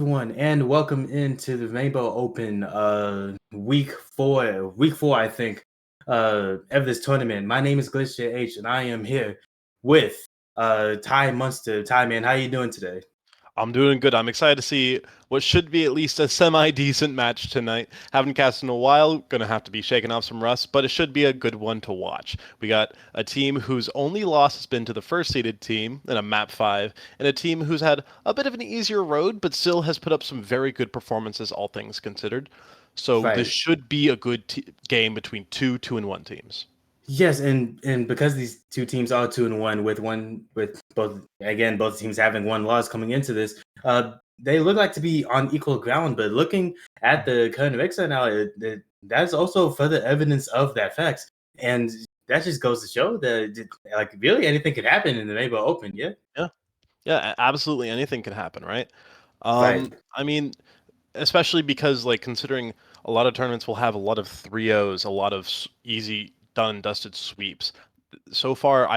everyone, and welcome into the Rainbow Open week four, I think, of this tournament. My name is Glacier H, and I am here with Ty Munster. Ty, man, how you doing today? I'm doing good. I'm excited to see what should be at least a semi-decent match tonight. Haven't cast in a while, gonna have to be shaking off some rust, but it should be a good one to watch. We got a team whose only loss has been to the first-seeded team in a map 5, and a team who's had a bit of an easier road, but still has put up some very good performances, all things considered. So this Right. should be a good game between two and one teams. Yes, and because these two teams are 2-1, with both teams having one loss coming into this, they look like to be on equal ground. But looking at the current Rixa now, that's also further evidence of that fact, and that just goes to show that like really anything could happen in the Rainbow Open. Yeah, Yeah, yeah, absolutely anything can happen, right? right. I mean, especially because like considering a lot of tournaments will have a lot of 3-0s, a lot of easy done and dusted sweeps. So far,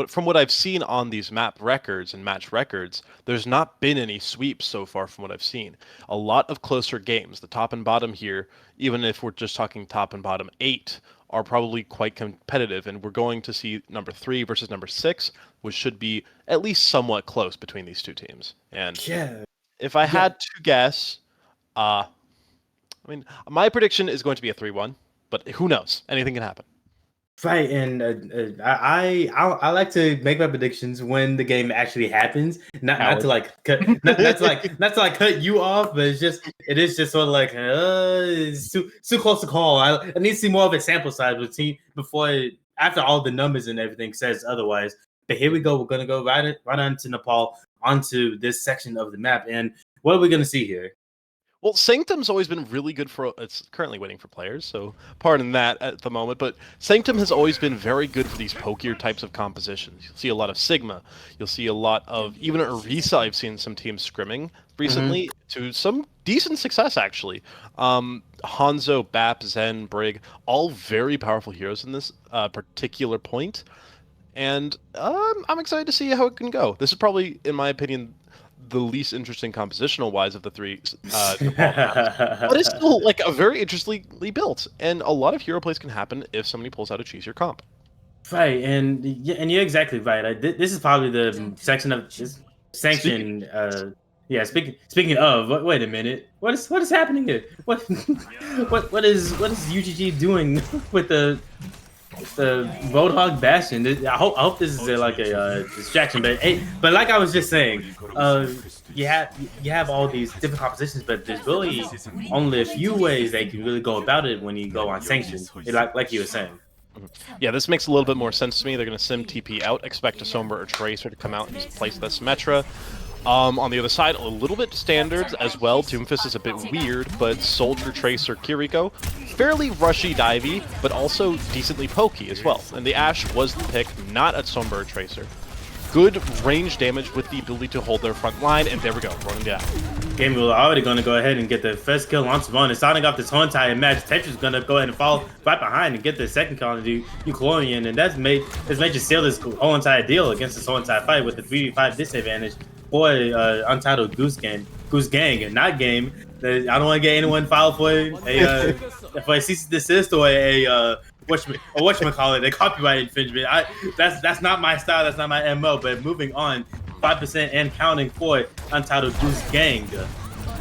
from what I've seen on these map records and match records, there's not been any sweeps so far from what I've seen. A lot of closer games. The top and bottom here, even if we're just talking top and bottom 8, are probably quite competitive, and we're going to see number 3 versus number 6, which should be at least somewhat close between these two teams. And Yeah, if I yeah. had to guess, uh, I mean, my prediction is going to be a 3-1, but who knows? Anything can happen. Right, and I like to make my predictions when the game actually happens, not to Coward. like cut, not to like cut you off, but it is just sort of like it's too close to call. I need to see more of a sample size after all the numbers and everything says otherwise. But here we go. We're gonna go right on to Nepal, onto this section of the map, and what are we gonna see here? Well, Sanctum's always been really good for. It's currently waiting for players, so pardon that at the moment. But Sanctum has always been very good for these pokier types of compositions. You'll see a lot of Sigma. You'll see a lot of even Orisa. I've seen some teams scrimming Mm-hmm. recently to some decent success actually. Hanzo, Bap, Zen, Brig, all very powerful heroes in this particular point, and I'm excited to see how it can go. This is probably, in my opinion, the least interesting compositional wise of the three Nepal maps, but it's still like a very interestingly built, and a lot of hero plays can happen if somebody pulls out a choose your comp. Right, and you're exactly right. This is probably the section of this Speaking, sanction. Yeah. Speaking of, wait a minute. What is happening here? What is UGG doing with the Roadhog Bastion? I hope this is like a distraction. But hey, but like I was just saying, you have all these different compositions, but there's really only a few ways they can really go about it when you go on sanction. Like you were saying. yeah, this makes a little bit more sense to me. They're going to sim TP out, expect a Sombra or Tracer to come out and place the Symmetra. On the other side, a little bit standards as well. Doomfist is a bit weird, but Soldier, Tracer, Kiriko, fairly rushy divey, but also decently pokey as well. And the Ashe was the pick, not a Sombra or Tracer. Good range damage with the ability to hold their front line, and there we go, running down. Game we're already going to go ahead and get the first kill on Savon. And starting off this whole entire match, Tetra's going to go ahead and fall right behind and get the second kill on the Euclorian. And that's made you seal this whole entire deal against this whole entire fight with the 3v5 disadvantage for Untitled Goose Gang, and not game. I don't want to get anyone filed for a cease and desist or a whatchamacallit, a copyright infringement. That's not my style, that's not my MO. But moving on, 5% and counting for Untitled Goose Gang.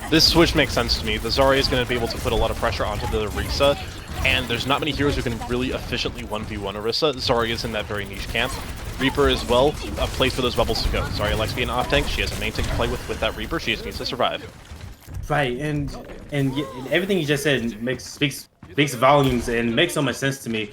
This switch makes sense to me. The Zarya is going to be able to put a lot of pressure onto the Orisa, and there's not many heroes who can really efficiently 1v1 Orisa. Zarya is in that very niche camp. Reaper as well, a place for those bubbles to go. Zarya likes being an off-tank. She has a main tank to play with that Reaper. She just needs to survive. Right, and everything you just said speaks volumes and makes so much sense to me.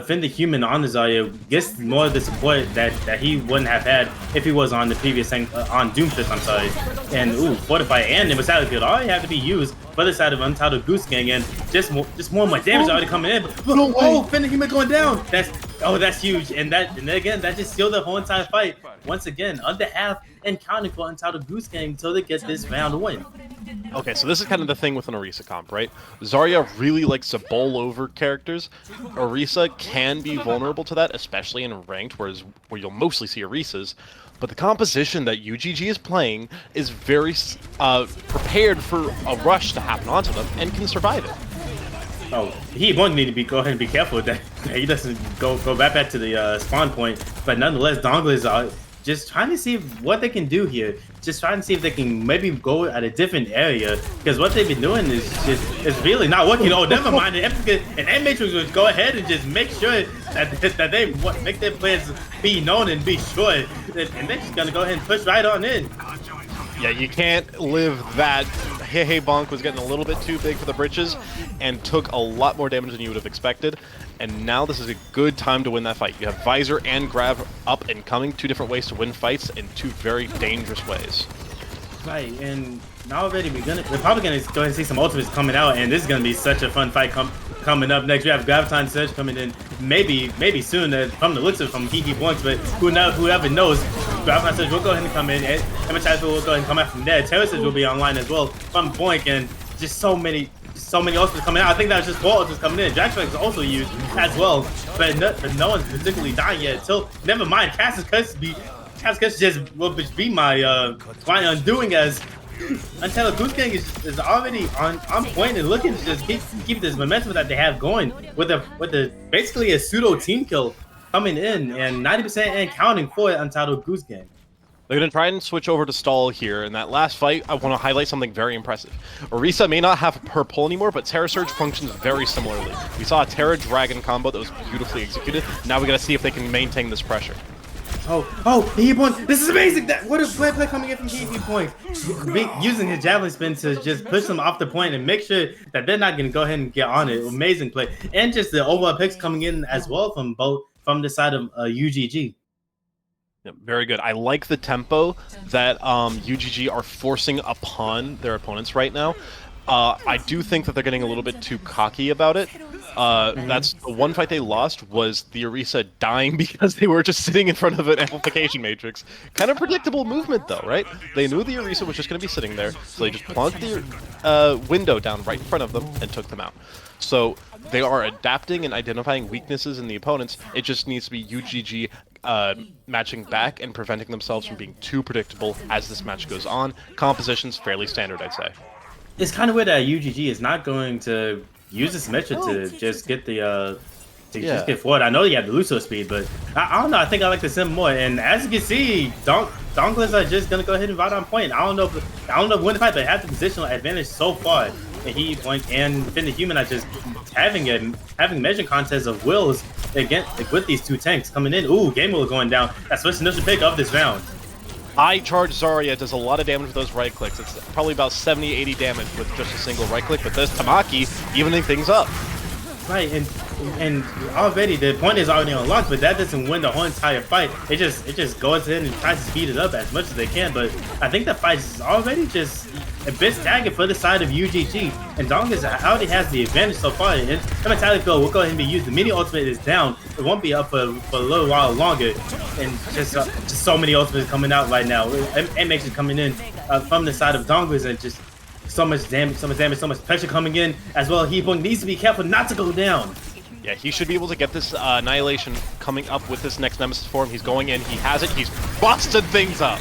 Finn the Human on the Zarya gets more of the support that he wouldn't have had if he was on the previous on Doomfist. I'm sorry, and Fortify and Immortality Field already have to be used for the side of Untitled Goose Gang, and just more and more damage already coming in. But Finn the Human going down. That's huge, and again that just sealed the whole entire fight once again. Under half and counting for Untitled Goose Gang until they get this round win. Okay, so this is kind of the thing with an Orisa comp, right? Zarya really likes to bowl over characters. Orisa can be vulnerable to that, especially in ranked, where you'll mostly see Orisas. but the composition that UGG is playing is very prepared for a rush to happen onto them and can survive it. Oh, he won't need to go ahead and be careful with that. He doesn't go right back to the spawn point. But nonetheless, Donglers are just trying to see what they can do here. Just trying to see if they can maybe go at a different area. Because what they've been doing is really not working. Oh, never mind. And Matrix would go ahead and just make sure that they make their players be known and be sure. And they're just going to go ahead and push right on in. Yeah, you can't live that. Hey Bonk was getting a little bit too big for the britches and took a lot more damage than you would have expected. And now this is a good time to win that fight. You have Visor and Grab up and coming, 2 different ways to win fights in 2 very dangerous ways. Right, and now already we're probably gonna go ahead and see some ultimates coming out, and this is gonna be such a fun fight coming up next. We have Graviton Surge coming in maybe soon from the looks of it from Kiki Blanks, but whoever knows. Graviton Surge will go ahead and come in, and Untitled will go ahead and come out from there. Terror Surge will be online as well from Boink, and just so many ultimates coming out. I think that was just 4 ultimates coming in. Jack is also used as well, but no one's particularly dying yet. So never mind, Cass's Curse just will be my undoing, as Untitled Goose Gang is already on point and looking to just keep this momentum that they have going with a basically a pseudo team kill coming in and 90% and counting for Untitled Goose Gang. They're going to try and switch over to stall here. In that last fight, I want to highlight something very impressive. Orisa may not have her pull anymore, but Terra Surge functions very similarly. We saw a Terra Dragon combo that was beautifully executed. Now we got to see if they can maintain this pressure. Oh, Heat Point! This is amazing! What a play coming in from Heat Point! Using his javelin spin to just push them off the point and make sure that they're not going to go ahead and get on it. Amazing play, and just the overall picks coming in as well from the side of UGG. Yeah, very good. I like the tempo that UGG are forcing upon their opponents right now. I do think that they're getting a little bit too cocky about it. That's the one fight they lost was the Orisa dying because they were just sitting in front of an amplification matrix. Kind of predictable movement though, right? They knew the Orisa was just going to be sitting there, so they just plonked the window down right in front of them and took them out. So they are adapting and identifying weaknesses in the opponents. It just needs to be UGG matching back and preventing themselves from being too predictable as this match goes on. Composition's fairly standard, I'd say. It's kind of weird that UGG is not going to use this metric to just get the just get forward. I know you have the Lucio speed, but I don't know. I think I like the sim more. And as you can see, Donglers are just gonna go ahead and ride on point. I don't know when the fight, but they have the positional advantage so far. And he and Finn the Human are just having measuring contests of wills again with these 2 tanks coming in. Ooh, game wheel going down. That's what's the initial pick of this round. I charge Zarya does a lot of damage with those right clicks. It's probably about 70-80 damage with just a single right click, but this Tamaki evening things up. Right, and already the point is already unlocked, but that doesn't win the whole entire fight. It just goes in and tries to speed it up as much as they can. But I think the fight is already just a bit stagnant for the side of UGG, and Donglers already has the advantage so far. And Untitled will go ahead and be used. The mini ultimate is down. It won't be up for a little while longer, and just so many ultimates coming out right now. And makes it coming in from the side of Donglers, and just so much damage, so much pressure coming in as well. Heat Point needs to be careful not to go down. Yeah, he should be able to get this Annihilation coming up with this next Nemesis form. He's going in, he has it, he's busted things up.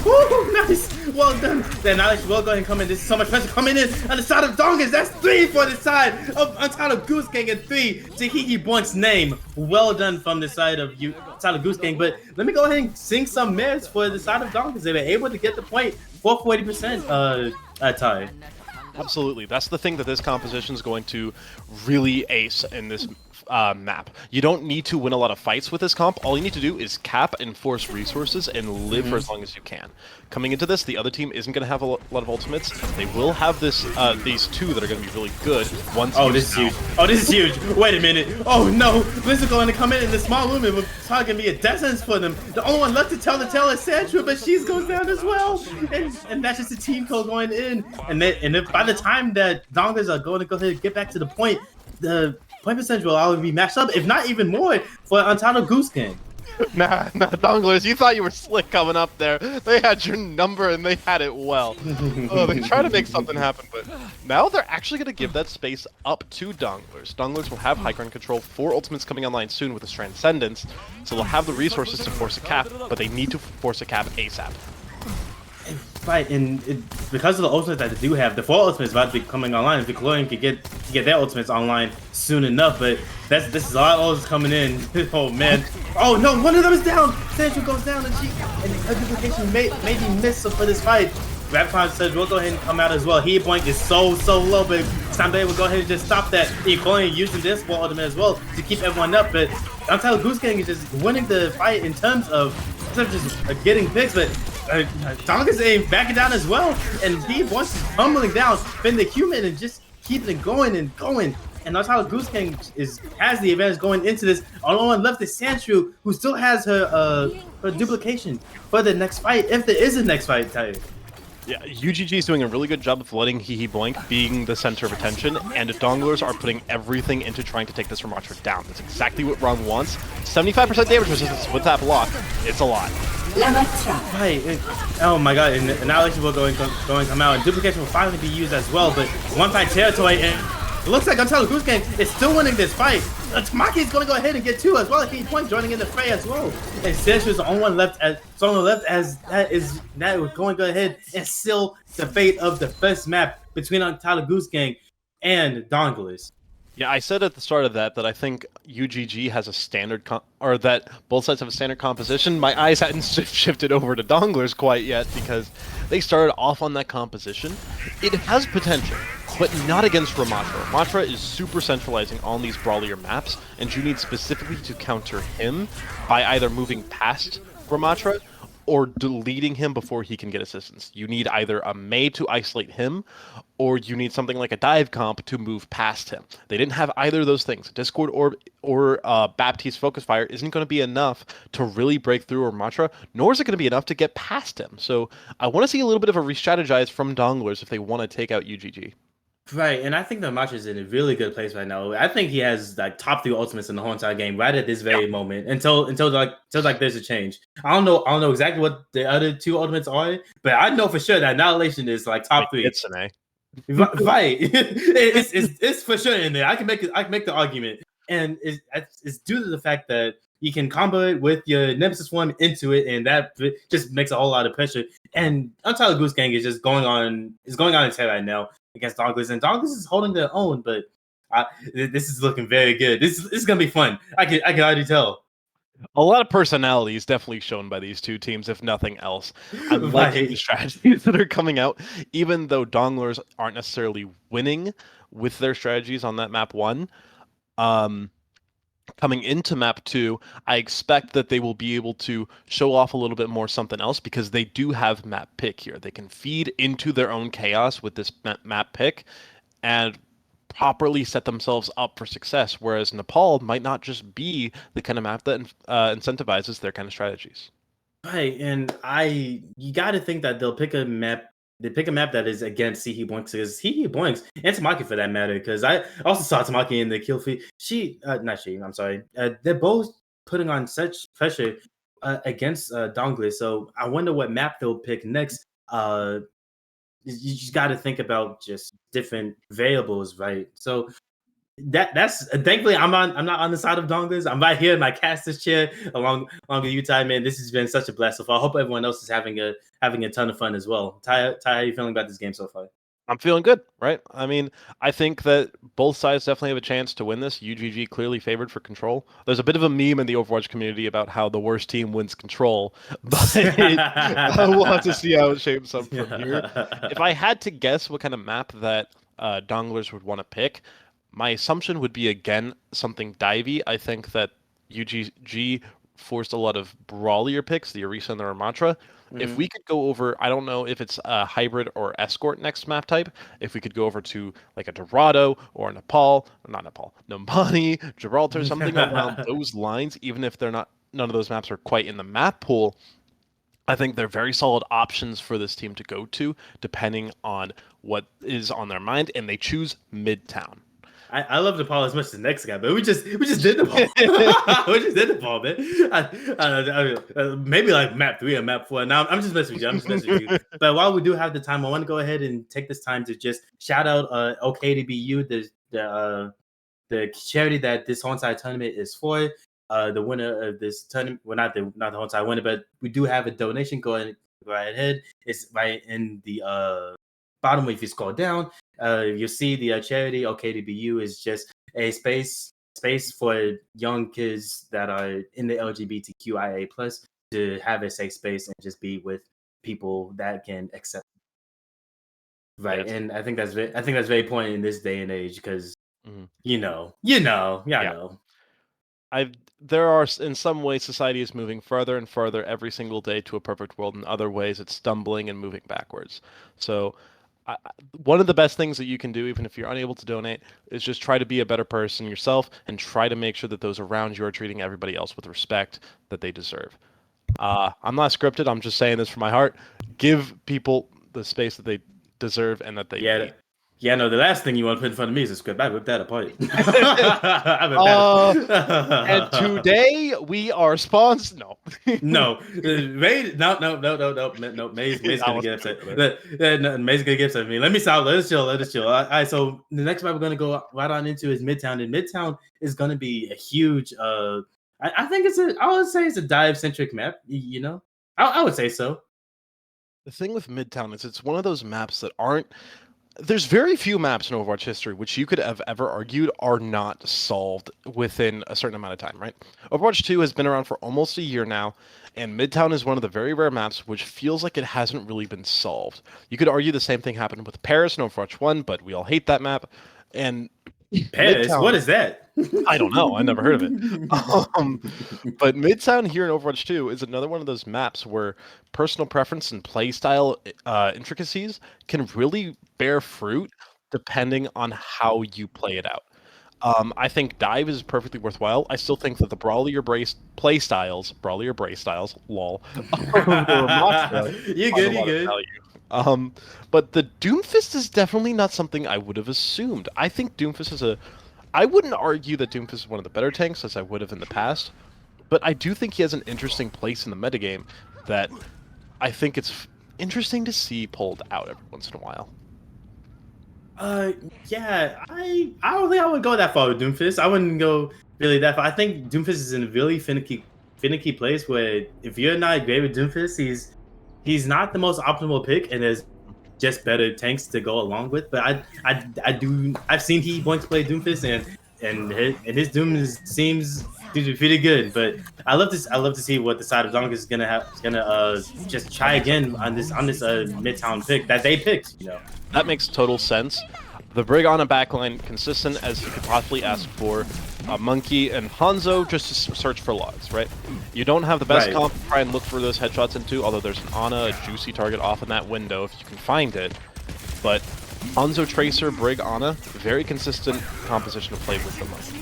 Woo, nice, well done. The Annihilation will go ahead and come in. There's so much pressure coming in on the side of Donglers. That's 3 for the side of Untitled Goose Gang and 3 to Hiki Boink's name. Well done from the side of Untitled Goose Gang. But let me go ahead and sing some merits for the side of Donglers. They were able to get the point for 40% tie. Absolutely. That's the thing that this composition is going to really ace in this map. You don't need to win a lot of fights with this comp. All you need to do is cap and force resources and live for as long as you can. Coming into this, the other team isn't going to have a lot of ultimates. They will have this these 2 that are going to be really good. This is huge. Oh, this is huge. Wait a minute. Oh no, Bliss is going to come in the small lumen. It's probably going to be a death sentence for them. The only one left to tell is Sandra, but she goes down as well. And that's just a team code going in. And if by the time that Donglers are going to go ahead and get back to the point, the point percentage will already be matched up, if not even more, for Untitled Goose Gang. Donglers, you thought you were slick coming up there. They had your number and they had it well. Oh, they try to make something happen, but now they're actually going to give that space up to Donglers. Donglers will have high ground control, 4 ultimates coming online soon with this Transcendence, so they'll have the resources to force a cap, but they need to force a cap ASAP. Right, and because of the ultimates that they do have, the 4 ultimates about to be coming online. Victorian could get their ultimates online soon enough, but this is a lot of ultimates coming in. Oh man! Oh no, one of them is down. Central goes down, and a duplication may be missed for this fight. Rapcon says we'll go ahead and come out as well. Heat point is so low, but Sanbei will go ahead and just stop that. Victorian using this 4 ultimate as well to keep everyone up, but Untitled Goose Gang is just winning the fight in terms of just getting picks, but Donglers ain't backing down as well, and he wants to tumbling down, spin the human and just keeping it going and going. And that's how Goose Gang has the advantage going into this. Only one left is Sandshrew, who still has her duplication for the next fight, if there is a next fight. Yeah, UGG is doing a really good job of letting Hee Blank being the center of attention, and Donglers are putting everything into trying to take this Ramatra down. That's exactly what Ron wants. 75% damage resistance with that block. It's a lot. Right. Oh my god, and Annihilation will going to come out, and duplication will finally be used as well, but one fight territory, and it looks like Untitled Goose Gang is still winning this fight. Tamaki is going to go ahead and get 2 as well. Key Point joining in the fray as well. And Senshu is the only one left as that is going to go ahead and seal the fate of the first map between Untitled Goose Gang and Donglers. Yeah, I said at the start of that I think UGG has a standard, or that both sides have a standard composition. My eyes hadn't shifted over to Donglers quite yet because they started off on that composition. It has potential, but not against Ramatra. Ramatra is super centralizing on these brawlier maps, and you need specifically to counter him by either moving past Ramatra or deleting him before he can get assistance. You need either a Mei to isolate him, or you need something like a dive comp to move past him. They didn't have either of those things. Discord or Baptiste Focus Fire isn't going to be enough to really break through Ramatra, nor is it going to be enough to get past him. So I want to see a little bit of a re-strategize from Donglers if they want to take out UGG. Right, and I think the Match is in a really good place right now. I think he has like top 3 ultimates in the whole entire game right at this very moment until there's a change. I don't know exactly what the other 2 ultimates are, but I know for sure that Annihilation is like top 3. It's an A. Right, it's for sure in there. I can make the argument, and it's due to the fact that you can combo it with your Nemesis form into it, and that just makes a whole lot of pressure. And Untitled Goose Gang is just going on its head right now against Donglers, and Donglers is holding their own, but this is looking very good. This is gonna be fun. I can already tell. A lot of personality is definitely shown by these 2 teams, if nothing else. I'm liking the strategies that are coming out, even though Donglers aren't necessarily winning with their strategies on that map 1. Coming into map 2, I expect that they will be able to show off a little bit more something else because they do have map pick here. They can feed into their own chaos with this map pick and properly set themselves up for success, whereas Nepal might not just be the kind of map that incentivizes their kind of strategies. Right, and you got to think that they'll pick a map. They pick a map that is against Hee Blanks, because Hee Blanks and Tamaki for that matter. Because I also saw Tamaki in the kill feed. I'm sorry. They're both putting on such pressure against Donglers. So I wonder what map they'll pick next. You just got to think about just different variables, right? So that's thankfully I'm not on the side of Donglers. I'm right here in my caster's chair along with you, Ty. Man, this has been such a blast so far. I hope everyone else is having a ton of fun as well. Ty, how are you feeling about this game so far? I'm feeling good, right? I mean, I think that both sides definitely have a chance to win this. UGG clearly favored for control. There's a bit of a meme in the Overwatch community about how the worst team wins control, but we'll have to see how it shapes up from here. If I had to guess what kind of map that Donglers would want to pick, my assumption would be, again, something divey. I think that UGG forced a lot of brawlier picks, the Orisa and the Ramatra. If we could go over, I don't know if it's a hybrid or escort next map type, if we could go over to like a Dorado or a Numbani, Gibraltar, something around those lines, even if none of those maps are quite in the map pool, I think they're very solid options for this team to go to, depending on what is on their mind, and they choose Midtown. I love the Paul as much as the next guy, but we just did the Paul. We just did the Paul, man. Maybe like map 3 or map 4. Now I'm just messing with you. I'm just messing with you. But while we do have the time, I want to go ahead and take this time to just shout out OK2BU, the charity that this whole entire tournament is for. The winner of this tournament, well, not the whole entire winner, but we do have a donation going right ahead. It's right in the bottom. If you scroll down, you'll see the charity OK2BU is just a space for young kids that are in the LGBTQIA plus to have a safe space and just be with people that can accept. Right, and I think that's very important in this day and age because you know. There are, in some ways, society is moving further and further every single day to a perfect world. In other ways, it's stumbling and moving backwards. So one of the best things that you can do, even if you're unable to donate, is just try to be a better person yourself and try to make sure that those around you are treating everybody else with respect that they deserve. I'm not scripted. I'm just saying this from my heart. Give people the space that they deserve and that they need. Yeah, no, the last thing you want to put in front of me is a script. I ripped that apart. And today we are sponsored. No. No. Maze gonna get upset. Maze gonna get upset with me. Let us chill. All right, so the next map we're gonna go right on into is Midtown, and Midtown is gonna be a huge I think I would say it's a dive-centric map, you know? I would say so. The thing with Midtown is it's one of those maps that aren't. There's very few maps in Overwatch history which you could have ever argued are not solved within a certain amount of time, right? Overwatch 2 has been around for almost a year now, and Midtown is one of the very rare maps which feels like it hasn't really been solved. You could argue the same thing happened with Paris in Overwatch 1, but we all hate that map. And Paris, Midtown, what is that? I don't know. I never heard of it. But Midtown here in Overwatch 2 is another one of those maps where personal preference and playstyle intricacies can really bear fruit depending on how you play it out. I think dive is perfectly worthwhile. I still think that the brawlier play styles, lol. You good. But the Doomfist is definitely not something I would have assumed. I think Doomfist I wouldn't argue that Doomfist is one of the better tanks as I would have in the past, but I do think he has an interesting place in the metagame that I think it's interesting to see pulled out every once in a while. Yeah, I don't think I would go that far with Doomfist. I wouldn't go really that far. I think Doomfist is in a really finicky place where if you're not great with Doomfist, he's not the most optimal pick, and there's just better tanks to go along with. But I've seen he wants to play Doomfist, and his Doom seems to be pretty good. But I love to see what the side of Donglers is gonna just try again on this Midtown pick that they picked. You know, that makes total sense. The Brig on a backline, consistent as you could possibly ask for. Monkey and Hanzo just to search for logs, right? You don't have the best comp to try and look for those headshots into, although there's an Ana, a juicy target off in that window if you can find it. But Hanzo, Tracer, Brig, Ana, very consistent composition to play with the Monkey.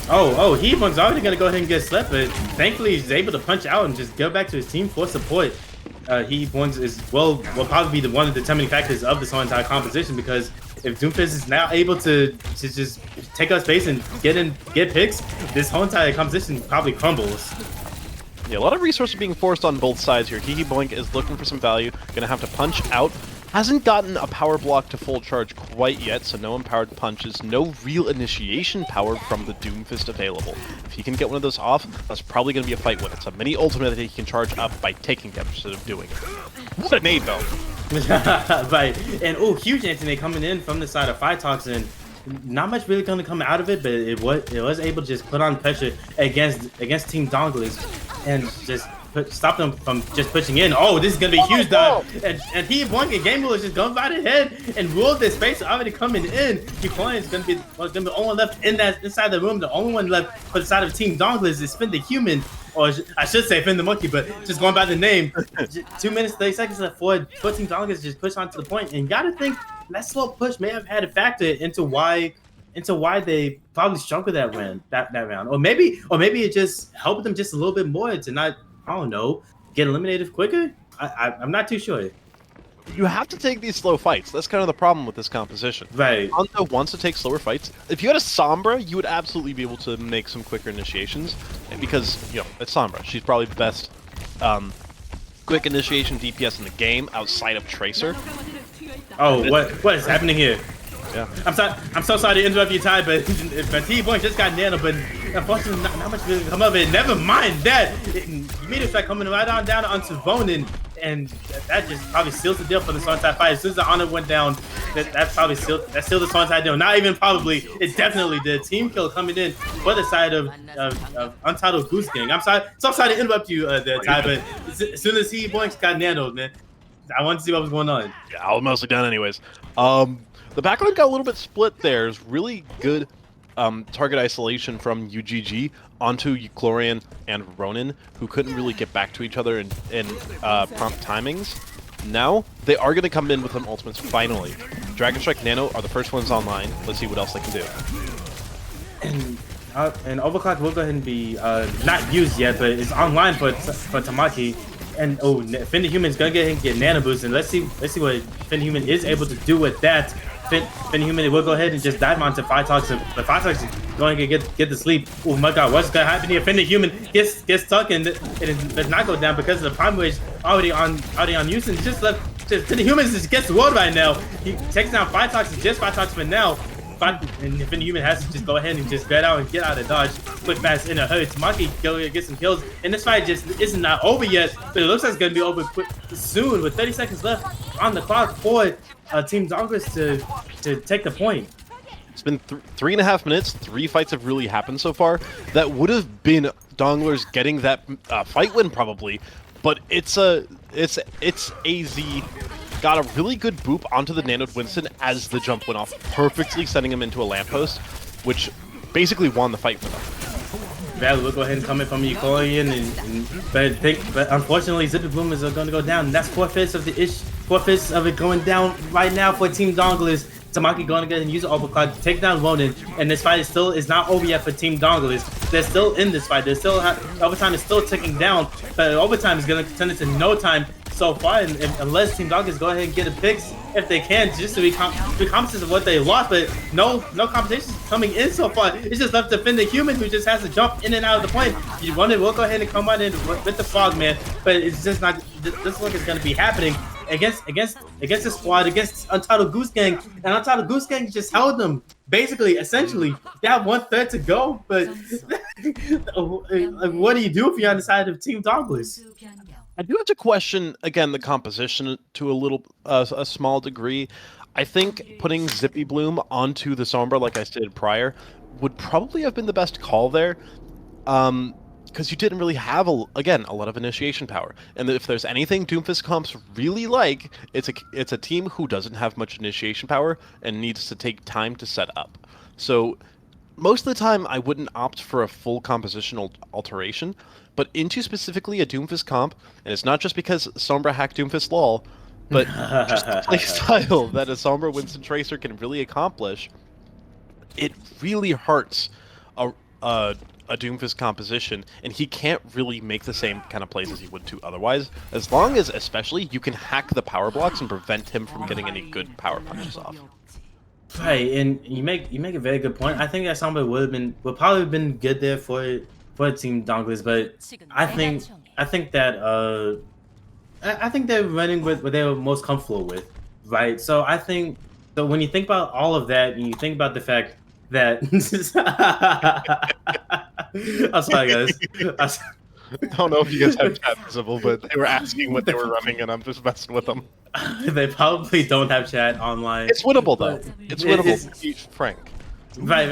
Oh, He-Bung's already gonna go ahead and get slept, but thankfully he's able to punch out and just go back to his team for support. He-Bungs will probably be one of the determining factors of this whole entire composition, because if Doomfist is now able to just take up space and get picks, this whole entire composition probably crumbles. Yeah, a lot of resources being forced on both sides here. Boink is looking for some value, gonna have to punch out. Hasn't gotten a power block to full charge quite yet, so no empowered punches, no real initiation power from the Doomfist available. If he can get one of those off, that's probably going to be a fight win. It's a mini ultimate that he can charge up by taking damage instead of doing it. What a nade, though! Right, and huge anti-nade coming in from the side of Phytox, and not much really going to come out of it, but it was able to just put on pressure against Team Donglers and just stop them from just pushing in. Oh, this is gonna be a huge dive, and He-Bunk and Game Rule is just going right ahead and ruled this space already coming in. Ukloin is gonna be the only one left inside the room. The only one left for the side of Team Donglers is Finn the Human, or I should say Finn the Monkey, but just going by the name. 2 minutes 30 seconds left for Team Donglers just push onto the point, and gotta think that slow push may have had a factor into why they probably struggled that round, or maybe it just helped them just a little bit more to not, I don't know, get eliminated quicker. I'm not too sure. you have to take these slow fights. That's kind of the problem with this composition. Right. Anto wants to take slower fights. If you had a Sombra, you would absolutely be able to make some quicker initiations, because it's Sombra. She's probably the best quick initiation DPS in the game outside of Tracer. Oh, what is happening here? Yeah. I'm so sorry to interrupt you, Ty, but T-Boy just got nano, but unfortunately not much really come of it. Never mind that. Immediately start coming right on down onto Vonin, and that just probably seals the deal for the Suntide fight. As soon as the honor went down, that probably sealed the Suntide deal. Not even probably, it definitely did. Team kill coming in for the side of Untitled Goose Gang. I'm so sorry to interrupt you there, Ty, but as soon as T-Boy got nanoed, man, I wanted to see what was going on. Yeah, I was mostly done anyways. The backline got a little bit split there. It's really good target isolation from UGG onto Chlorian and Ronin, who couldn't really get back to each other in prompt timings. Now, they are going to come in with some ultimates finally. Dragon Strike Nano are the first ones online. Let's see what else they can do. And Overclock will go ahead and be not used yet, but it's online for Tamaki. And Finn the Human's gonna get ahead and get Nano Boost, and let's see what Finn the Human is able to do with that. Finn the Human will go ahead and just dive onto Phytox, but Phytox is going to get the sleep. Oh my god, what's gonna happen here? Finn the Human gets stuck and it does not go down because of the Prime Wage already on use, and Finn the Human just gets the world right now. He takes down Phytox, and just Phytox for now. And Finn the Human has to just go ahead and just get out and get out of dodge quick fast in a hurry. Tamaki go get some kills, and this fight just isn't not over yet, but it looks like it's gonna be over quick soon with 30 seconds left on the clock for Team Donglers to take the point. It's been 3.5 minutes. 3 fights have really happened so far. That would have been Donglers getting that fight win probably, but it's AZ. Got a really good boop onto the nanoed Winston as the jump went off, perfectly sending him into a lamppost, which basically won the fight for them. That will go ahead and come in from Eucorian, but unfortunately Zippy Bloom is going to go down. And that's 4/5 of the ish, 4/5 of it going down right now for Team Donglers. Tamaki going to go ahead and use an overclock to take down Ronin, and this fight is not over yet for Team Donglers. They're still in this fight. Overtime is still ticking down, but overtime is going to turn into no time so far, and unless Team Donglers go ahead and get a picks if they can, just to be cognizant of what they lost, but no competition coming in so far. It's just left to Finn the Human, who just has to jump in and out of the point. You wonder, we'll go ahead and come on in with the Frogman, but it's just not. This look is going to be happening against the squad, against Untitled Goose Gang, and Untitled Goose Gang just held them. Basically, essentially, they have 1/3 to go, but what do you do if you're on the side of Team Donglers? I do have to question, again, the composition to a small degree. I think putting Zippy Bloom onto the Sombra, like I stated prior, would probably have been the best call there. Because you didn't really have, a lot of initiation power. And if there's anything Doomfist comps really like, it's a team who doesn't have much initiation power and needs to take time to set up. So most of the time, I wouldn't opt for a full compositional alteration, but into specifically a Doomfist comp, and it's not just because Sombra hacked Doomfist lol, but just the playstyle that a Sombra Winston Tracer can really accomplish, it really hurts a Doomfist composition, and he can't really make the same kind of plays as he would to otherwise, as long as, especially, you can hack the power blocks and prevent him from getting any good power punches off. Right, and you make a very good point. I think that Sombra would probably have been good there for Team Donglers, but I think they're running with what they were most comfortable with, right? So I think when you think about all of that, and you think about the fact that I'm sorry, guys. I don't know if you guys have chat visible, but they were asking what they were running, and I'm just messing with them. They probably don't have chat online. It's winnable though. It's winnable, Frank. Right,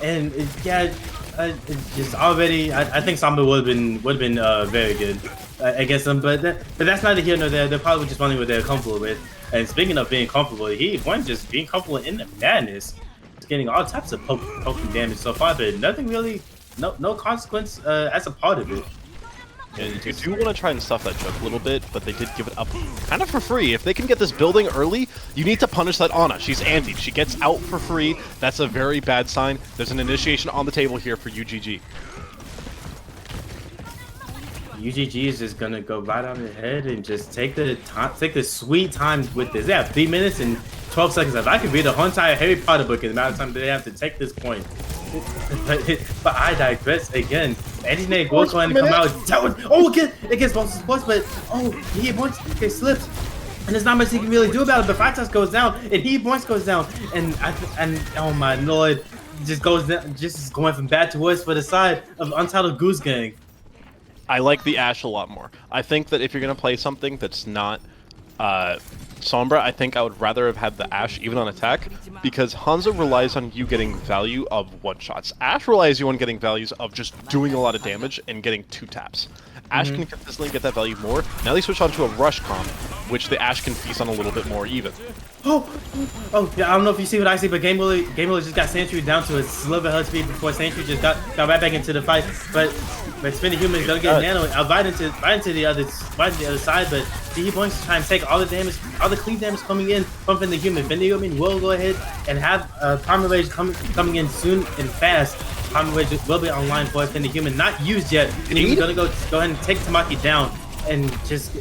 and yeah. It's just already, I think Sombra would have been very good against them, but that's neither here nor there. They're probably just running what they're comfortable with. And speaking of being comfortable, he wasn't just being comfortable in the madness. He's getting all types of poking damage so far, but nothing really, no consequence as a part of it. And you do want to try and stuff that joke a little bit, but they did give it up kind of for free. If they can get this building early, you need to punish that Ana. She's anti. She gets out for free. That's a very bad sign. There's an initiation on the table here for UGG. UGG is just gonna go right on ahead and just take the time, take the sweet time with this. They have 3 minutes and 12 seconds left. I could read the whole entire Harry Potter book in the amount of time that they have to take this point. But I digress again. Engineer will go ahead and come out. It gets both sports, but he once get slipped. And there's not much he can really do about it. But Fightas goes down, and he once goes down, and oh my lord, just goes down, just going from bad to worse for the side of Untitled Goose Gang. I like the Ashe a lot more. I think that if you're going to play something that's not Sombra, I think I would rather have had the Ashe even on attack, because Hanzo relies on you getting value of one-shots. Ashe relies you on getting values of just doing a lot of damage and getting 2 taps. Ashe can consistently get that value more. Now they switch onto a rush comp, which the Ashe can feast on a little bit more even. Oh, yeah, I don't know if you see what I see, but Game Willie just got Sentry down to a sliver health speed before Sentry just got right back into the fight. But Spinny Human is gonna get nano right into the other side, but he wants to try and take all the damage, all the cleave damage coming in from Spinny Human. Spinny Human will go ahead and have Primal Rage coming in soon and fast. Primal Rage will be online for Spinny Human, not used yet. And he's gonna go ahead and take Tamaki down and just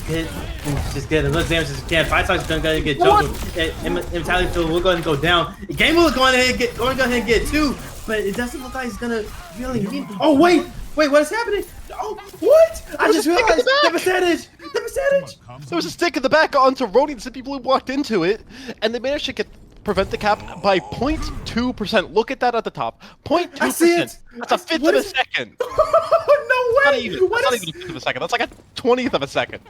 get as much damage as he can. Fight Talk's gonna go ahead and get juggled. Immortality Field will go ahead and go down. Game will go ahead and get 2, but it doesn't look like he's gonna really need. Oh wait, what is happening? Oh, what? I just realized the percentage. There was a stick in the back onto Roni, and Zippy Blue walked into it, and they managed to prevent the cap by 0.2%. Look at that at the top. 0.2%. I see it. That's a fifth of a second. No way. That's not even a fifth of a second. That's like a 20th of a second.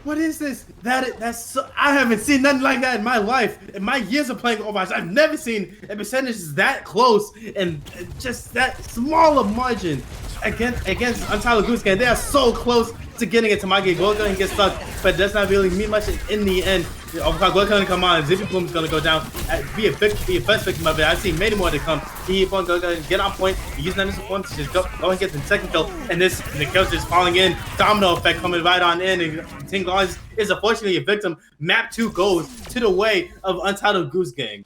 What is this? That's so, I haven't seen nothing like that in my life. In my years of playing Overwatch, I've never seen a percentage that close and just that small a margin against Untitled Goose Gang. They are so close to getting it. Tamaki will go and get stuck, but does not really mean much in the end. Overclock will come on. Zippy Plume's gonna go down. Be a first victim of it. I see many more to come. He won't go and get on point. Use that point to just go and get the second kill. And the kill just falling in. Domino effect coming right on in. And Ting Gons is unfortunately a victim. Map 2 goes to the way of Untitled Goose Gang.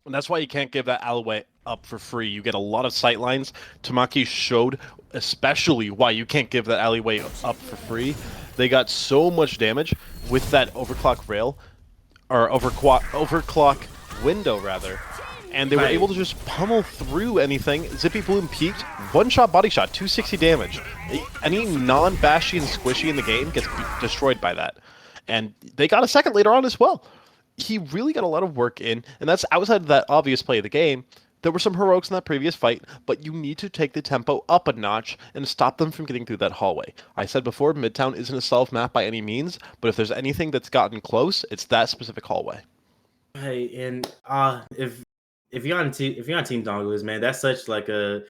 And that's why you can't give that alleyway up for free. You get a lot of sight lines. Tamaki showed especially why you can't give that alleyway up for free. They got so much damage with that overclock rail, or overclock window rather, and they were able to just pummel through anything. Zippy Bloom peaked, one-shot body shot, 260 damage. Any non-bashy and squishy in the game gets destroyed by that. And they got a second later on as well. He really got a lot of work in, and that's outside of that obvious play of the game. There were some heroics in that previous fight, but you need to take the tempo up a notch and stop them from getting through that hallway. I said before, Midtown isn't a solved map by any means, but if there's anything that's gotten close, it's that specific hallway. Hey, and if you're on Team Donglers, man, that's such like a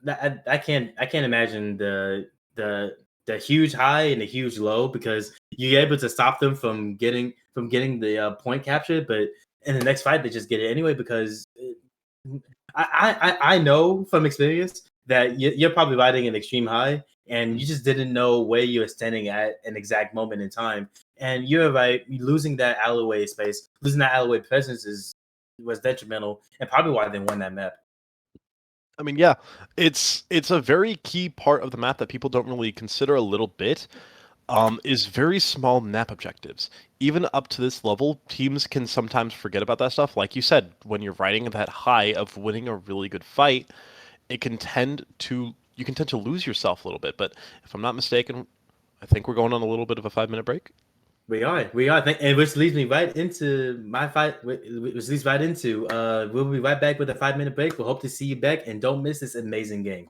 I can't imagine the huge high and the huge low, because you're able to stop them from getting the point capture, but in the next fight they just get it anyway, because I know from experience that you're probably riding an extreme high and you just didn't know where you were standing at an exact moment in time. And you're right, losing that alleyway space, losing that alleyway presence was detrimental, and probably why they won that map. I mean, yeah, it's a very key part of the map that people don't really consider a little bit. Is very small map objectives. Even up to this level, teams can sometimes forget about that stuff. Like you said, when you're riding that high of winning a really good fight, you can tend to lose yourself a little bit. But if I'm not mistaken, I think we're going on a little bit of a 5-minute break. We are, and which leads me right into my fight. Which leads right into we'll be right back with a 5-minute break. We'll hope to see you back, and don't miss this amazing game.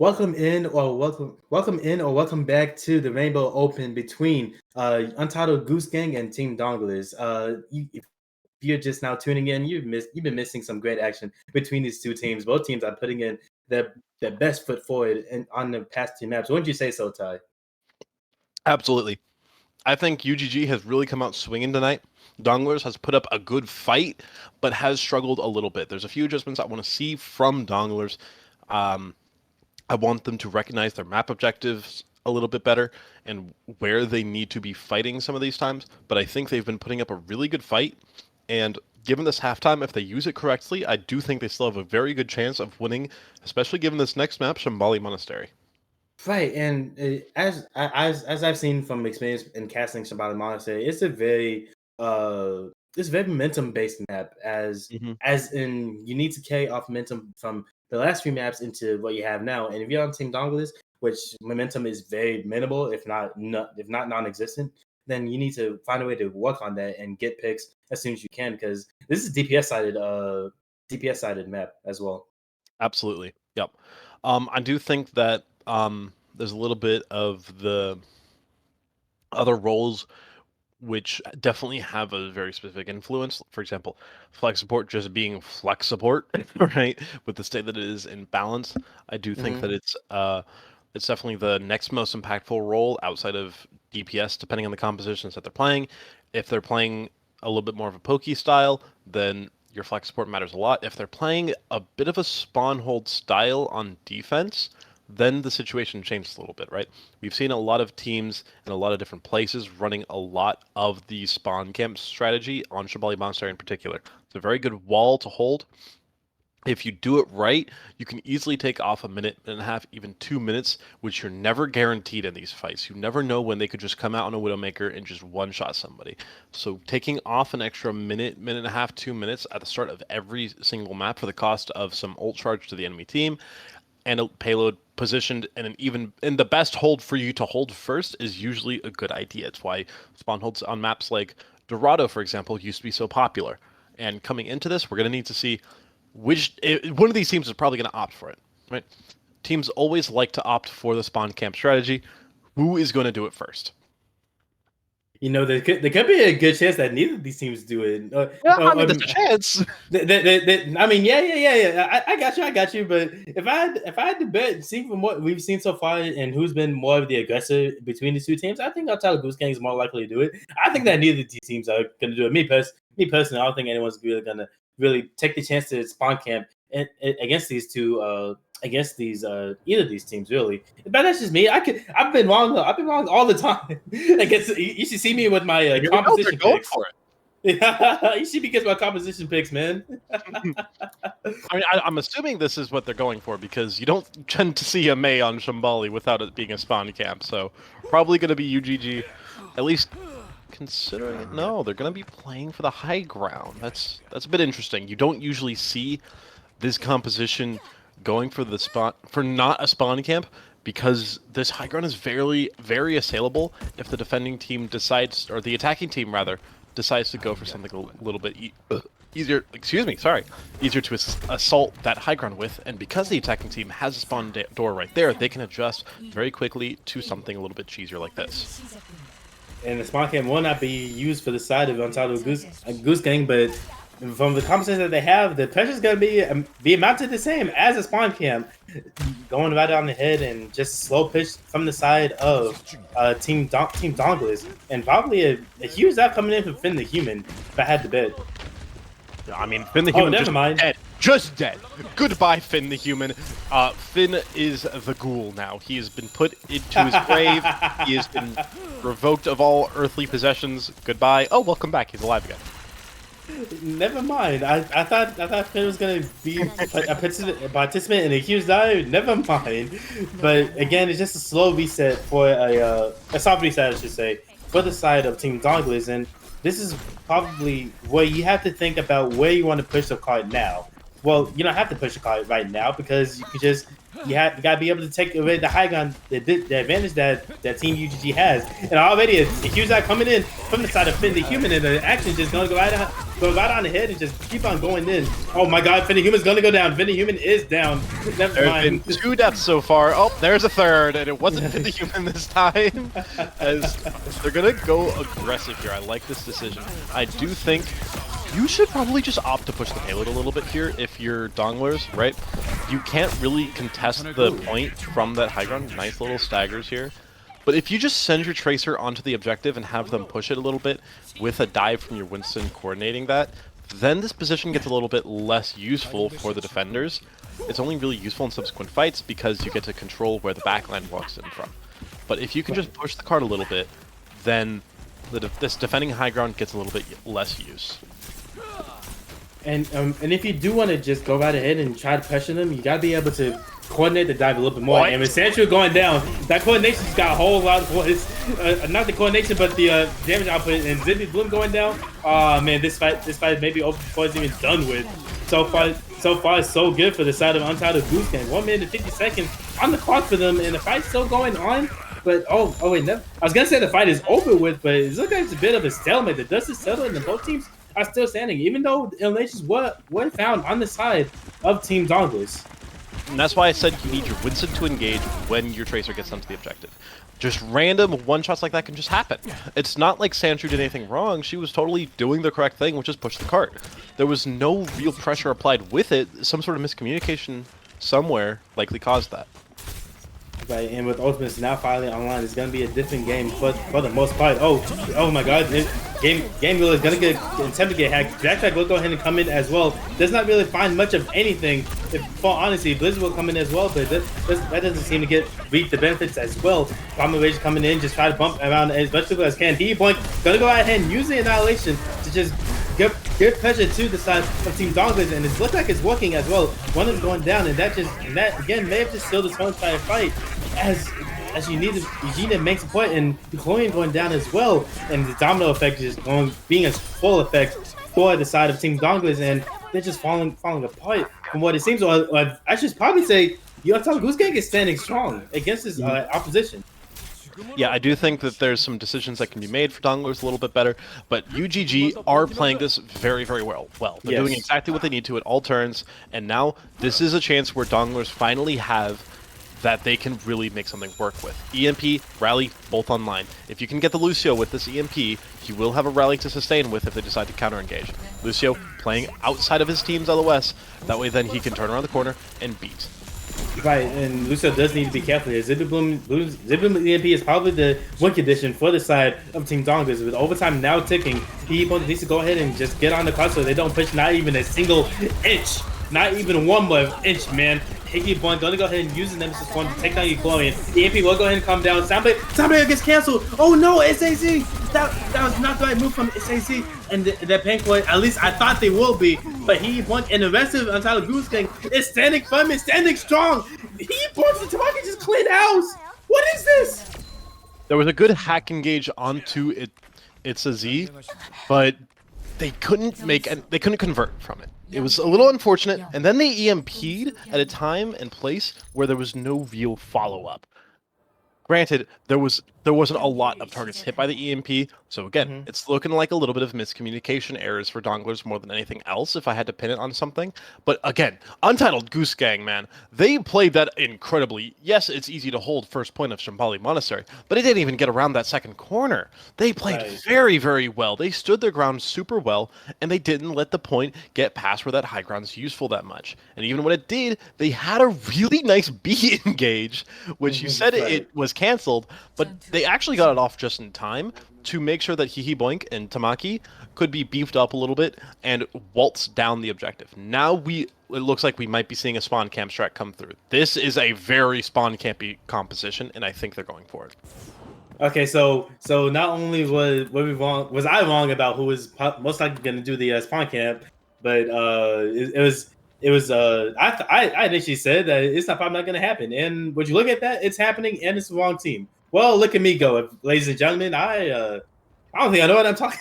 welcome back to the Rainbow Open between Untitled Goose Gang and Team Donglers. If you're just now tuning in, you've been missing some great action between these two teams. Both teams are putting in their best foot forward on the past two maps. Wouldn't you say so, Ty? Absolutely. I think UGG has really come out swinging tonight. Donglers has put up a good fight, but has struggled a little bit. There's a few adjustments I want to see from Donglers. I want them to recognize their map objectives a little bit better and where they need to be fighting some of these times. But I think they've been putting up a really good fight. And given this halftime, if they use it correctly, I do think they still have a very good chance of winning, especially given this next map, Shambali Monastery. Right, and as I've seen from experience in casting Shambali Monastery, it's a very momentum based map. As in, you need to carry off momentum from the last few maps into what you have now. And if you're on Team Donglers, which momentum is very minimal, if not non-existent, then you need to find a way to work on that and get picks as soon as you can, because this is DPS sided map as well. Absolutely. Yep. I do think that there's a little bit of the other roles which definitely have a very specific influence. For example, flex support just being flex support, right? With the state that it is in balance, I do think that it's definitely the next most impactful role outside of DPS, depending on the compositions that they're playing. If they're playing a little bit more of a pokey style, then your flex support matters a lot. If they're playing a bit of a spawn hold style on defense, then the situation changes a little bit, right? We've seen a lot of teams in a lot of different places running a lot of the spawn camp strategy on Shambali Monastery in particular. It's a very good wall to hold. If you do it right, you can easily take off a minute and a half, even 2 minutes, which you're never guaranteed in these fights. You never know when they could just come out on a Widowmaker and just one-shot somebody. So taking off an extra minute, minute and a half, 2 minutes at the start of every single map for the cost of some ult charge to the enemy team and a payload positioned in the best hold for you to hold first is usually a good idea. It's why spawn holds on maps like Dorado, for example, used to be so popular. And coming into this, we're going to need to see one of these teams is probably going to opt for it, right? Teams always like to opt for the spawn camp strategy. Who is going to do it first? You know, there could be a good chance that neither of these teams do it. I mean, there's a chance. I mean, yeah. I got you. But if I had to bet, see from what we've seen so far and who's been more of the aggressor between the two teams, I think Untitled Goose Gang is more likely to do it. I think that neither of these teams are going to do it. Me personally, I don't think anyone's really going to take the chance to spawn camp against these two. Against either of these teams, really. But that's just me. I've been wrong all the time. I guess you should see me with my composition picks. For it. You should be getting my composition picks, man. I mean, I'm assuming this is what they're going for because you don't tend to see a May on Shambali without it being a spawn camp. So probably going to be UGG, at least considering it. No, they're going to be playing for the high ground. That's a bit interesting. You don't usually see this composition going for not a spawn camp because this high ground is very, very assailable if the defending team decides, or the attacking team rather, decides to go for something a little bit easier. Easier to assault that high ground with, and because the attacking team has a spawn door right there, they can adjust very quickly to something a little bit cheesier like this. And the spawn camp will not be used for the side of Untitled Goose Gang, but from the conversations that they have, the pressure is going to be amounted the same as a spawn camp, going right on the head and just slow pitch from the side of Team Donglers, and probably a huge out coming in from Finn the Human. If I had to bet, I mean Finn the Human just dead. Goodbye, Finn the Human. Finn is the ghoul now. He has been put into his grave. He has been revoked of all earthly possessions. Goodbye. Oh, welcome back. He's alive again. Never mind. I thought Finn was gonna be a participant in a huge dive. Never mind. But again, it's just a slow reset for a soft reset, I should say, for the side of Team Donglers. And this is probably where you have to think about where you want to push the card now. well, you don't have to push the car right now because you gotta be able to take away the high ground, the advantage that Team UGG has. And already a huge eye coming in from the side of Finn the Human, and the action just gonna go right on ahead and just keep on going in. Oh my God, Finn the Human's gonna go down. Finn the Human is down. Never There's mind. been 2 deaths so far. Oh, there's a third, and it wasn't Finn the Human this time. As they're gonna go aggressive here. I like this decision. I do think you should probably just opt to push the payload a little bit here if you're Donglers, right? You can't really contest the point from that high ground. Nice little staggers here. But if you just send your Tracer onto the objective and have them push it a little bit with a dive from your Winston coordinating that, then this position gets a little bit less useful for the defenders. It's only really useful in subsequent fights because you get to control where the backline walks in from. But if you can just push the card a little bit, then this defending high ground gets a little bit less use. And if you do want to just go right ahead and try to pressure them, you gotta be able to coordinate the dive a little bit more. And with Sancho going down, that coordination's got a whole lot of not the coordination, but the damage output. And Zippy Bloom going down. Oh man, this fight may be over before it's even done with. So far, it's so good for the side of Untitled Goose Gang. 1 minute and 50 seconds on the clock for them, and the fight's still going on. But oh wait, no, I was gonna say the fight is over with, but it looks like it's a bit of a stalemate. The dust is settling, and both teams are still standing, even though eliminations were found on the side of Team Donglers. And that's why I said you need your Winston to engage when your Tracer gets onto the objective. Just random one-shots like that can just happen. It's not like Sancho did anything wrong. She was totally doing the correct thing, which is push the cart. There was no real pressure applied with it. Some sort of miscommunication somewhere likely caused that. Right, and with Ultimates now finally online, it's gonna be a different game for the most part. Oh my God, game Wheel is gonna attempt to get hacked. Jackjack will go ahead and come in as well. Does not really find much of anything. For honesty, Blizzard will come in as well, but that doesn't seem to reap the benefits as well. Common Rage coming in, just try to bump around as much as can. Boink gonna go ahead and use the Annihilation to just give pressure to the side of Team Donglers, and it looks like it's working as well. One is going down, and that again may have just sealed this whole entire fight. As Eugenia makes a point, and Chloe going down as well, and the domino effect is being a full effect for the side of Team Donglers, and they're just falling apart from what it seems. Or I should probably say, Untitled Goose Gang is standing strong against this opposition. Yeah, I do think that there's some decisions that can be made for Donglers a little bit better, but UGG are playing this very, very well. They're doing exactly what they need to at all turns, and now this is a chance where Donglers finally have that they can really make something work with. EMP, Rally, both online. If you can get the Lucio with this EMP, he will have a Rally to sustain with if they decide to counter-engage. Lucio playing outside of his team's LOS, that way then he can turn around the corner and beat. Right, and Lucio does need to be careful here. Zippy Bloom EMP is probably the win condition for the side of Team Donglers. With overtime now ticking, he needs to go ahead and just get on the clock so they don't push not even a single inch. Not even 1 more inch, man. Higgy Boink gonna go ahead and use the Nemesis form to take down Euclorian. EMP will go ahead and come down. Soundblade gets canceled. Oh no, SAC! That was not the right move from SAC. And that Pankoi, at least I thought they will be. But Higgy Boink and the rest of Untitled Goose Gang is standing firm and standing strong. Higgy Boink and Tamaki just cleared house. What is this? There was a good hack engage onto it. It's a Z, but they couldn't convert from it. It was a little unfortunate, and then they EMP'd at a time and place where there was no real follow-up. Granted, there wasn't a lot of targets hit by the EMP, so again, it's looking like a little bit of miscommunication errors for Donglers more than anything else if I had to pin it on something. But again, Untitled Goose Gang, man, they played that incredibly. Yes, it's easy to hold first point of Shambhali Monastery, but it didn't even get around that second corner. They played very, very well. They stood their ground super well, and they didn't let the point get past where that high ground's useful that much. And even when it did, they had a really nice B engage, which you said it was canceled, but they actually got it off just in time to make sure that Hee Boink and Tamaki could be beefed up a little bit and waltz down the objective. Now it looks like we might be seeing a spawn camp strat come through. This is a very spawn campy composition, and I think they're going for it. Okay, so not only was I wrong about who was most likely going to do the spawn camp, but I initially said that it's probably not going to happen. And would you look at that? It's happening, and it's the wrong team. Well, look at me go, ladies and gentlemen. I don't think I know what I'm talking.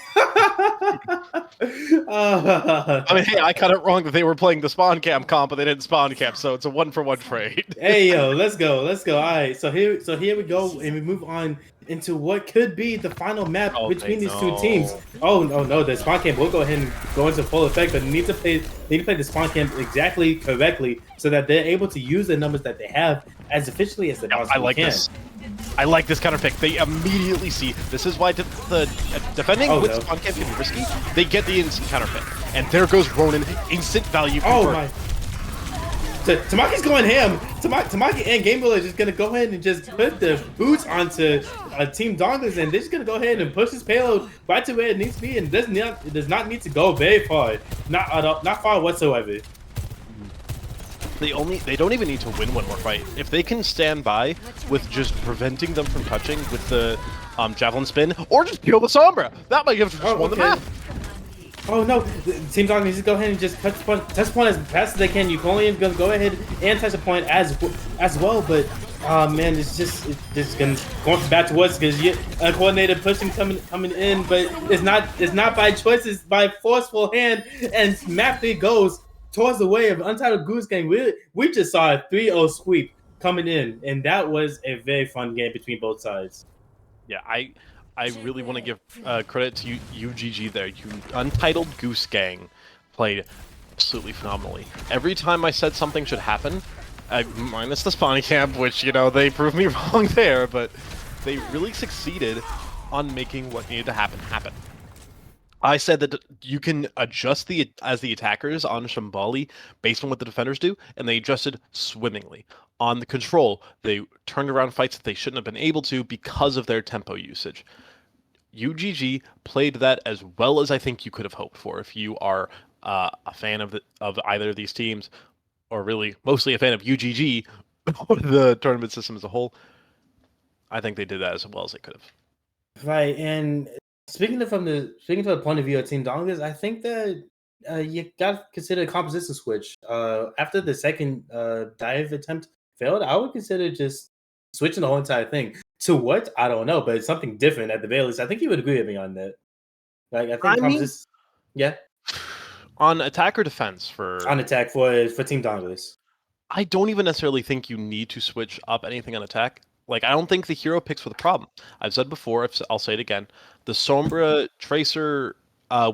I mean, hey, I got it wrong that they were playing the spawn camp comp, but they didn't spawn camp, so it's a 1-for-1 trade. Hey yo, let's go. All right, so here we go, and we move on into what could be the final map between these two teams. Oh no, the spawn camp will go ahead and go into full effect, but they need to play the spawn camp exactly correctly so that they're able to use the numbers that they have as efficiently as they possibly can. I like this counter pick. They immediately see this is why the defending with spawn camp can be risky. They get the instant counter pick, and there goes Ronin, instant value. Oh my! Tamaki's going ham. Tamaki and Game Boy are just gonna go ahead and just put the boots onto Team Donglers, and they're just gonna go ahead and push this payload right to where it needs to be, and it does not need to go very far, not far whatsoever. They don't even need to win one more fight. If they can stand by with just preventing them from touching with the javelin spin, or just kill the Sombra, that might give them the map. Oh no, Team Dog needs to go ahead and just touch the point as fast as they can. Eucolian's gonna go ahead and touch the point as well, but man, it's going back towards because uncoordinated pushing coming in, but it's not by choice, it's by forceful hand, and Maply goes towards the way of Untitled Goose Gang. We just saw a 3-0 sweep coming in, and that was a very fun game between both sides. Yeah, I really want to give credit to UGG there. Untitled Goose Gang played absolutely phenomenally. Every time I said something should happen, minus the spawn camp, which, you know, they proved me wrong there, but they really succeeded on making what needed to happen. I said that you can adjust as the attackers on Shambali based on what the defenders do, and they adjusted swimmingly. On the control, they turned around fights that they shouldn't have been able to because of their tempo usage. UGG played that as well as I think you could have hoped for if you are a fan of either of these teams, or really mostly a fan of UGG or the tournament system as a whole. I think they did that as well as they could have. Right, and speaking from the point of view of Team Donglers, I think that you got to consider a composition switch. After the second dive attempt failed, I would consider just switching the whole entire thing. To what? I don't know, but it's something different at the very least. I think you would agree with me on that. Like, I think yeah. On attack or defense on attack for Team Donglers. I don't even necessarily think you need to switch up anything on attack. Like, I don't think the hero picks were the problem. I've said before, I'll say it again. The Sombra, Tracer,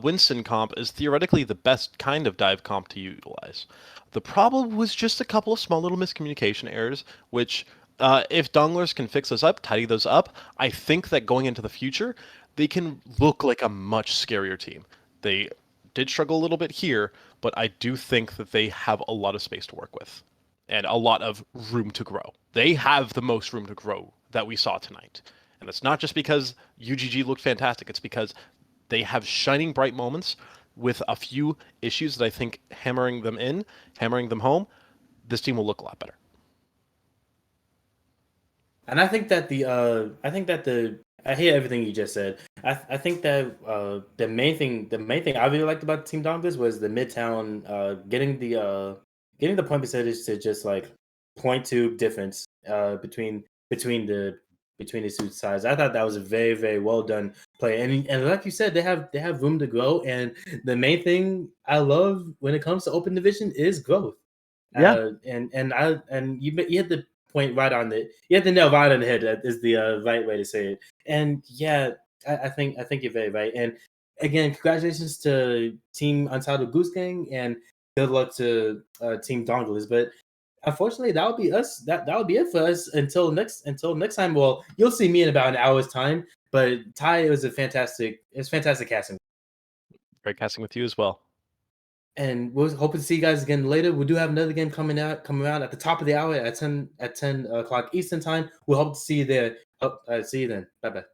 Winston comp is theoretically the best kind of dive comp to utilize. The problem was just a couple of small little miscommunication errors, which, if Donglers can fix those up, tidy those up, I think that going into the future, they can look like a much scarier team. They did struggle a little bit here, but I do think that they have a lot of space to work with and a lot of room to grow. They have the most room to grow that we saw tonight. And it's not just because UGG looked fantastic. It's because they have shining bright moments with a few issues that I think hammering them home, this team will look a lot better. And I think that I hear everything you just said. I think that the main thing I really liked about Team Donglers was the Midtown getting the point percentage to just like 0.2 difference between the two sides. I thought that was a very, very well done play. And like you said, they have room to grow. And the main thing I love when it comes to open division is growth. Yeah. And you hit the point right on the nail right on the head. That is the right way to say it. And yeah, I think you're very right. And again, congratulations to Team Untitled Goose Gang, and good luck to Team Donglers. But unfortunately, that would be us. That would be it for us until next time. Well, you'll see me in about an hour's time. But Ty, it was fantastic casting. Great casting with you as well. And we're hoping to see you guys again later. We do have another game coming out at the top of the hour at 10 o'clock Eastern time. We hope to see you there. See you then. Bye bye.